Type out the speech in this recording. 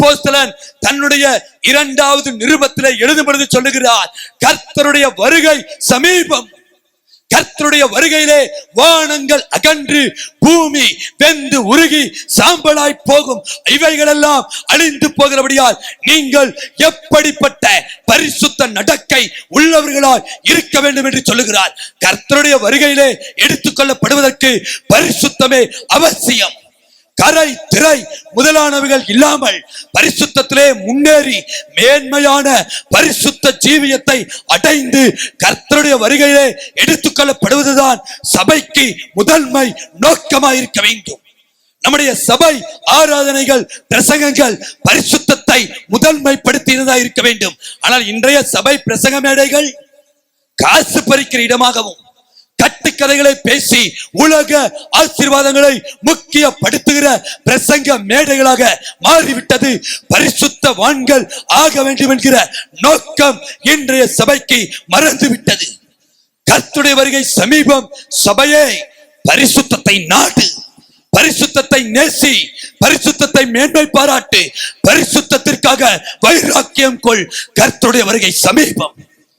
அப்போஸ்தலன் தன்னுடைய 2வது நிருபத்திலே எழுதும் பொழுது சொல்லுகிறார், கர்த்தருடைய வருகை சமீபம். கர்த்தருடைய வருகையிலே வானங்கள் அகன்று பூமி வெந்து உருகி சாம்பலாய் போகும், இவைகளெல்லாம் அழிந்து போகிறபடியால் நீங்கள் எப்படிப்பட்ட பரிசுத்த நடக்கை உள்ளவர்களாய் இருக்க வேண்டும் என்று சொல்லுகிறார். கர்த்தருடைய வருகையிலே எடுத்துக்கொள்ளப்படுவதற்கு பரிசுத்தமே அவசியம். கரை திரை முதலானவைகள் இல்லாமல் பரிசுத்தத்திலே முன்னேறி மேன்மையான பரிசுத்த ஜீவியத்தை அடைந்து கர்த்தருடைய வருகையிலே எடுத்துக்கொள்ளப்படுவதுதான் சபைக்கு முதன்மை நோக்கமாயிருக்க வேண்டும். நம்முடைய சபை ஆராதனைகள் பிரசங்கங்கள் பரிசுத்தத்தை முதன்மைப்படுத்தியதாக இருக்க வேண்டும். ஆனால் இன்றைய சபை பிரசங்க மேடைகள் காசு பறிக்கிற இடமாகவும் கட்டுக்கதைகளை பேசி உலக ஆசீர்வாதங்களை முக்கியப்படுத்துகிற பிரசங்க மேடைகளாக மாறிவிட்டது. பரிசுத்தவான்கள் ஆக வேண்டும் என்கிற நோக்கம் இன்றைய சபைக்கு மறந்துவிட்டது. கர்த்தருடைய வருகை சமீபம். சபையே பரிசுத்தத்தை நாடு, பரிசுத்தத்தை நேசி, பரிசுத்தத்தை மேன்மை பாராட்டு, பரிசுத்தத்திற்காக வைராக்கியம் கொள். கர்த்தருடைய வருகை சமீபம்.